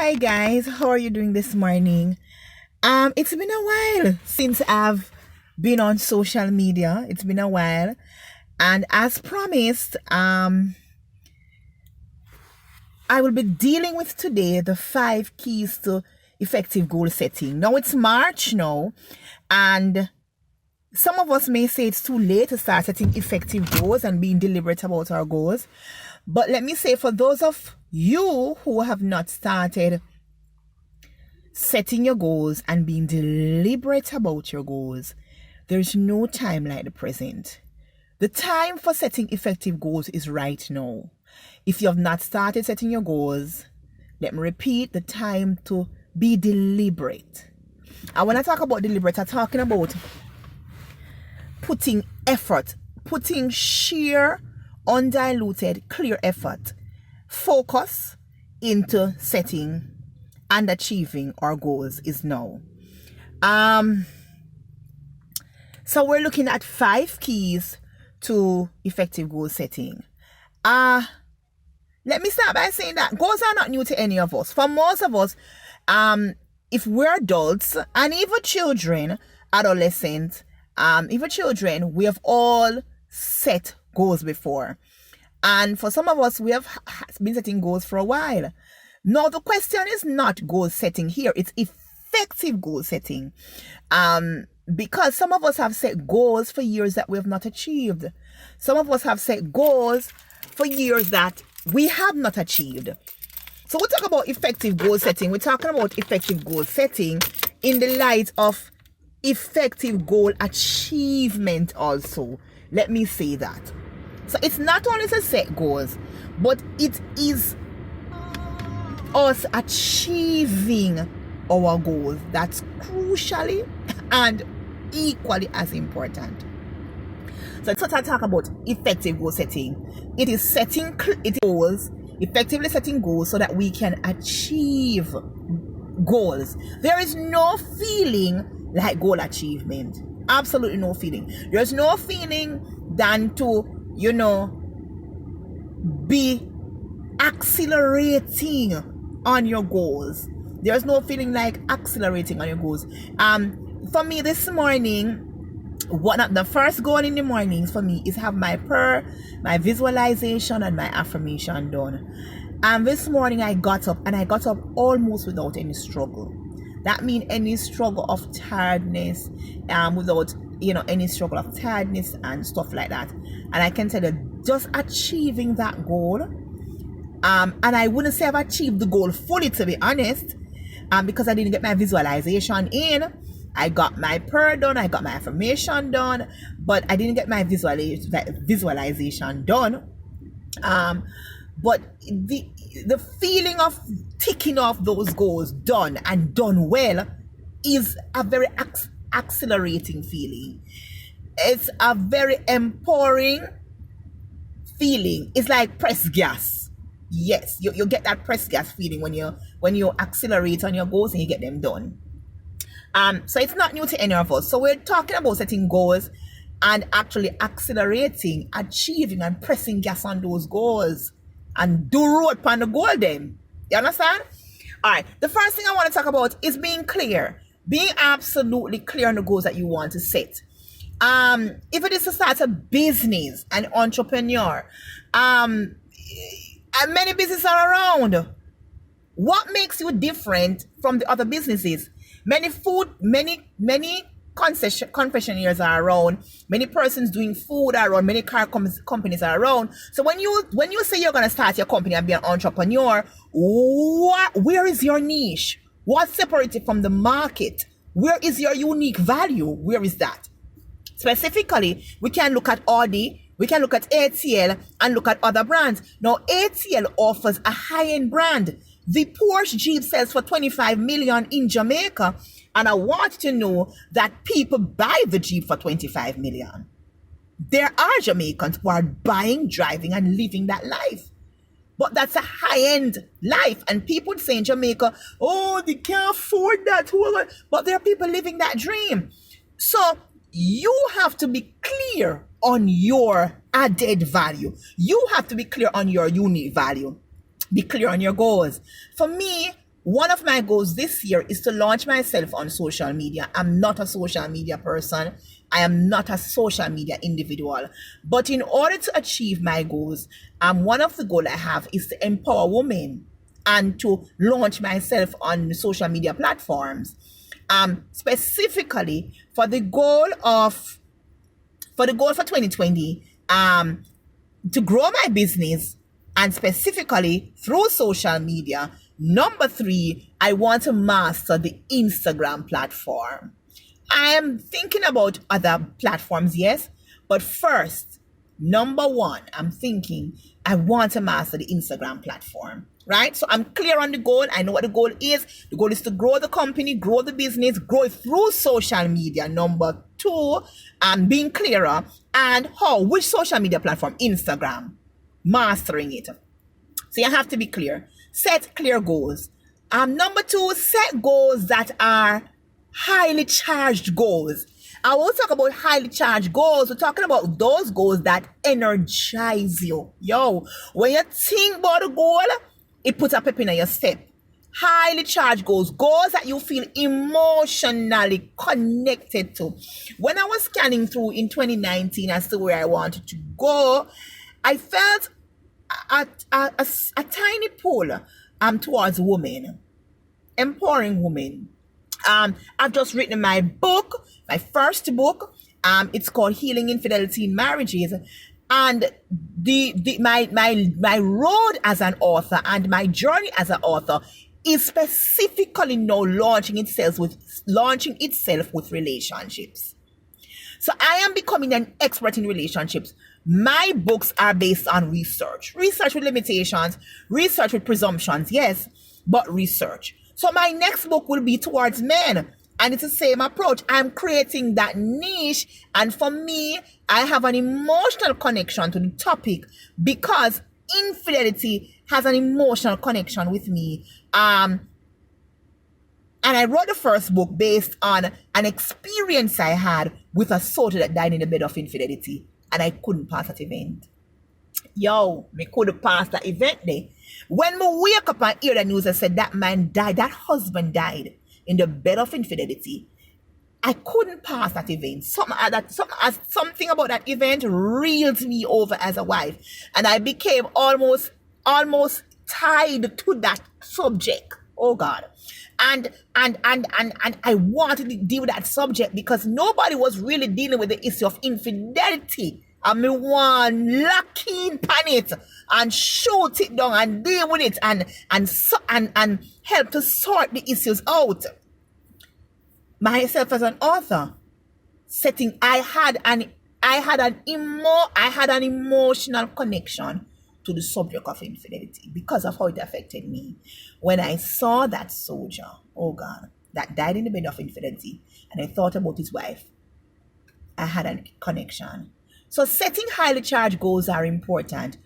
Hi guys, how are you doing this morning? It's been a while since I've been on social media. It's been a while, and as promised, I will be dealing with today the 5 keys to effective goal setting. Now it's March now, and some of us may say it's too late to start setting effective goals and being deliberate about our goals. But let me say, for those of you who have not started setting your goals and being deliberate about your goals, there's no time like the present. The time for setting effective goals is right now. If you have not started setting your goals, let me repeat, the time to be deliberate. And when I talk about deliberate, I'm talking about putting effort, putting sheer, undiluted, clear effort, focus into setting and achieving our goals is now. So we're looking at 5 keys to effective goal setting. Let me start by saying that goals are not new to any of us. For most of us, if we're adults and even children, adolescents, even children, we have all set goals before. And for some of us, we have been setting goals for a while. Now, the question is not goal setting here. It's effective goal setting. Because some of us have set goals for years that we have not achieved. Some of us have set goals for years that we have not achieved. So we talk about effective goal setting. We're talking about effective goal setting in the light of effective goal achievement also. Let me say that. So it's not only to set goals, but it is us achieving our goals that's crucially and equally as important. So let's talk about effective goal setting. It is setting goals, effectively setting goals so that we can achieve goals. There is no feeling like goal achievement. Absolutely no feeling. There's no feeling than to, be accelerating on your goals. There's no feeling like accelerating on your goals. For me this morning, one of the first goal in the mornings for me is have my prayer, my visualization, and my affirmation done. And this morning I got up almost without any struggle. That means any struggle of tiredness, without any struggle of tiredness and stuff like that. And I can tell you, just achieving that goal, and I wouldn't say I've achieved the goal fully, to be honest, because I didn't get my visualization in. I got my prayer done, I got my affirmation done, but I didn't get my visualization done. But the feeling of ticking off those goals done and done well is a very accelerating feeling. It's a very empowering feeling. It's like press gas. Yes, you get that press gas feeling when you accelerate on your goals and you get them done. So it's not new to any of us. So we're talking about setting goals and actually accelerating, achieving, and pressing gas on those goals and do road on the goal then. You understand? All right. The first thing I want to talk about is being clear. Being absolutely clear on the goals that you want to set. If it is to start a business, an entrepreneur, and many businesses are around, what makes you different from the other businesses? Many concessionaires are around, many persons doing food are around, many car companies are around. So when you say you're going to start your company and be an entrepreneur, where is your niche? What separates it from the market? Where is your unique value? Where is that? Specifically, we can look at Audi, we can look at ATL, and look at other brands. Now, ATL offers a high-end brand. The Porsche Jeep sells for 25 million in Jamaica, and I want to know that people buy the Jeep for 25 million. There are Jamaicans who are buying, driving, and living that life. But that's a high-end life. And people say in Jamaica, oh, they can't afford that. But there are people living that dream. So you have to be clear on your added value. You have to be clear on your unique value. Be clear on your goals. For me, One of my goals this year is to launch myself on social media. I'm not a social media person. I am not a social media individual. But in order to achieve my goals, one of the goals I have is to empower women and to launch myself on social media platforms. Specifically for the goal for 2020, to grow my business, and specifically through social media. Number 3, I want to master the Instagram platform. I am thinking about other platforms, yes, but first, number 1, I'm thinking I want to master the Instagram platform, right? So I'm clear on the goal. I know what the goal is. The goal is to grow the company, grow the business, grow it through social media. Number 2, I'm being clearer. And which social media platform? Instagram. Mastering it. So you have to be clear. Set clear goals. Number 2, set goals that are highly charged goals. I will talk about highly charged goals. We're talking about those goals that energize you. Yo, when you think about a goal, it puts a pep in your step. Highly charged goals, goals that you feel emotionally connected to. When I was scanning through in 2019 as to where I wanted to go, I felt a tiny pull towards women, empowering women. I've just written my book, my first book. It's called Healing Infidelity in Marriages. And my road as an author and my journey as an author is specifically now launching itself with relationships. So I am becoming an expert in relationships. My books are based on research with limitations, research with presumptions, yes, but research. So my next book will be towards men, and it's the same approach. I'm creating that niche, and for me, I have an emotional connection to the topic because infidelity has an emotional connection with me. And I wrote the first book based on an experience I had with a soldier that died in the bed of infidelity, and I couldn't pass that event. Me couldn't pass that event there. When me wake up and hear the news, I said that man died, that husband died in the bed of infidelity. I couldn't pass that event. Something about that event reeled me over as a wife, and I became almost tied to that subject. Oh God. And I wanted to deal with that subject because nobody was really dealing with the issue of infidelity. I mean, one lock in pan it and shoot it down and deal with it and help to sort the issues out. Myself as an author, I had an emotional connection to the subject of infidelity because of how it affected me. When I saw that soldier, oh God, that died in the bed of infidelity, and I thought about his wife, I had a connection. So setting highly charged goals are important.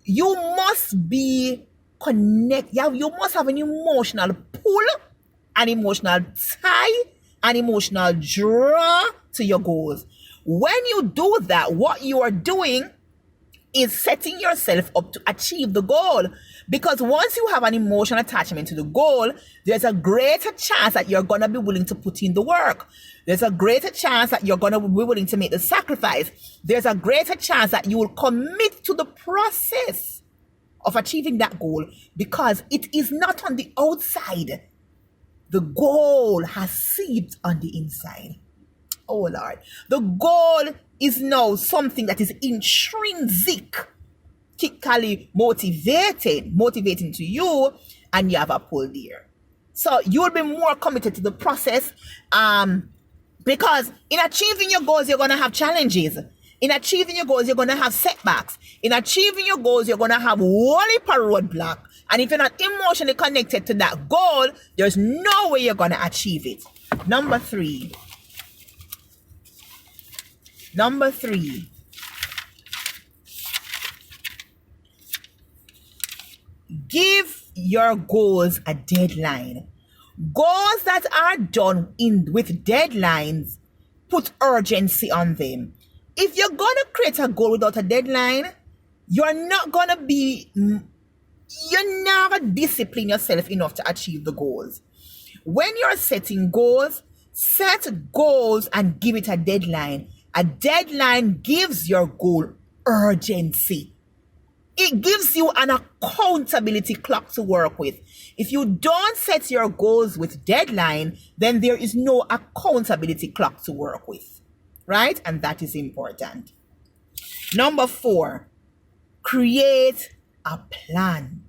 You must be connected. You must have an emotional pull, an emotional tie, an emotional draw to your goals. When you do that, what you are doing is setting yourself up to achieve the goal. Because once you have an emotional attachment to the goal, there's a greater chance that you're going to be willing to put in the work. There's a greater chance that you're going to be willing to make the sacrifice. There's a greater chance that you will commit to the process of achieving that goal because it is not on the outside. The goal has seeds on the inside. Oh Lord. The goal is now something that is intrinsically motivating to you, and you have a pull there. So you'll be more committed to the process because in achieving your goals, you're going to have challenges. In achieving your goals, you're going to have setbacks. In achieving your goals, you're going to have one roadblock. And if you're not emotionally connected to that goal, there's no way you're going to achieve it. Number three. Give your goals a deadline. Goals that are done with deadlines put urgency on them. If you're going to create a goal without a deadline, you're not going to be you're never discipline yourself enough to achieve the goals. When you're setting goals, set goals and give it a deadline. A deadline gives your goal urgency. It gives you an accountability clock to work with. If you don't set your goals with deadline, then there is no accountability clock to work with, right? And that is important. Number 4, create a plan.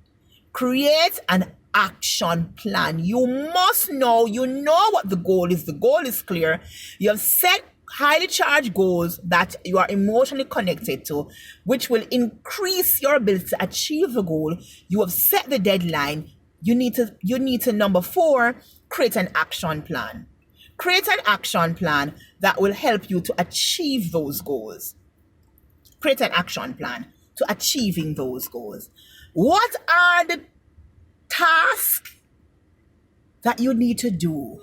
Create an action plan. You must know, you know what the goal is. The goal is clear. You have set highly charged goals that you are emotionally connected to, which will increase your ability to achieve the goal. You have set the deadline. You need to number 4, create an action plan. Create an action plan that will help you to achieve those goals. Create an action plan to achieving those goals. What are the tasks that you need to do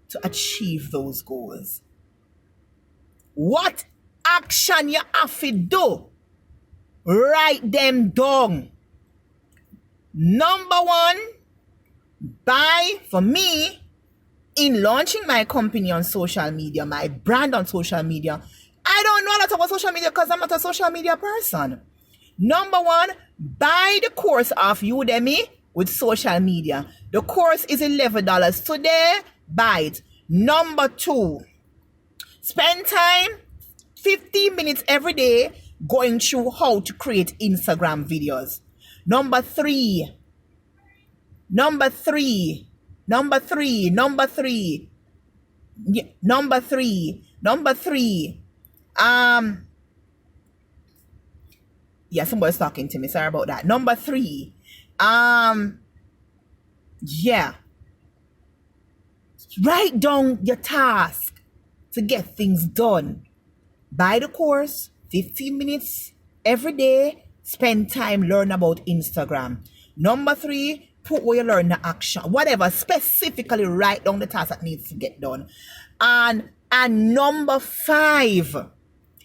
to achieve those goals? What action you have to do? Write them down. Number 1, for me, in launching my company on social media, my brand on social media, I don't know a lot about social media because I'm not a social media person. Number 1, buy the course of Udemy with social media. The course is $11 today. Buy it. Number 2, spend time 15 minutes every day going through how to create Instagram videos. Number 3, yeah, somebody's talking to me. Sorry about that. Number 3, write down your task to get things done. Buy the course, 15 minutes every day. Spend time, learn about Instagram. Number 3, put where you learn the action. Whatever, specifically write down the task that needs to get done. And number 5,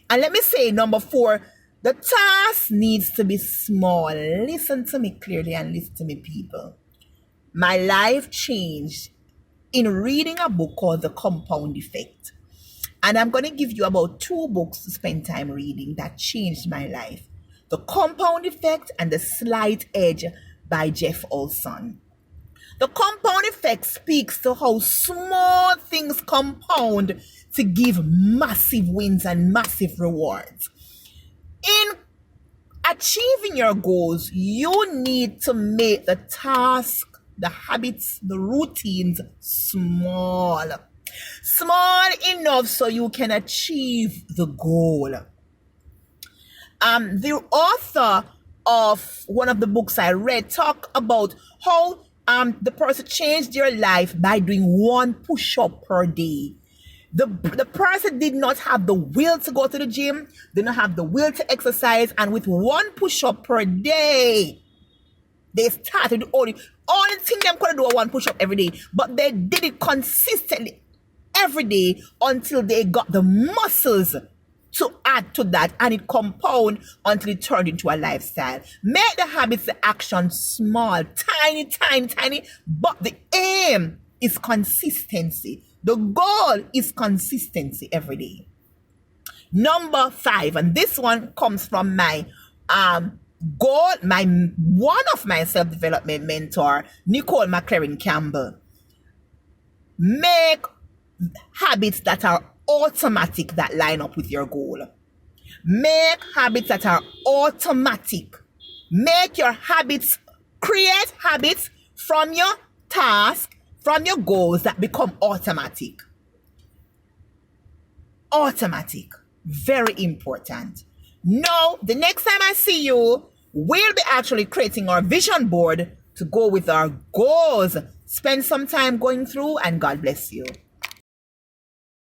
and let me say number 4, the task needs to be small. Listen to me clearly and listen to me, people. My life changed in reading a book called The Compound Effect. And I'm going to give you about 2 books to spend time reading that changed my life. The Compound Effect and The Slight Edge by Jeff Olson. The Compound Effect speaks to how small things compound to give massive wins and massive rewards. In achieving your goals, you need to make the task, the habits, the routines small. Small enough so you can achieve the goal. The author of one of the books I read talk about how the person changed their life by doing 1 push-up per day. The person did not have the will to go to the gym, did not have the will to exercise, and with 1 push-up per day, they started only thing them could do 1 push-up every day, but they did it consistently every day until they got the muscles to add to that, and it compound until it turned into a lifestyle. Make the habits, the action small, tiny, but the aim is consistency. The goal is consistency every day. Number 5, and this one comes from my goal, one of my self-development mentor, Nicole McLaren Campbell. Make habits that are automatic that line up with your goal. Make habits that are automatic. Make your habits, create habits from your task, from your goals that become automatic. Automatic. Very important. Now, the next time I see you, we'll be actually creating our vision board to go with our goals. Spend some time going through, and God bless you.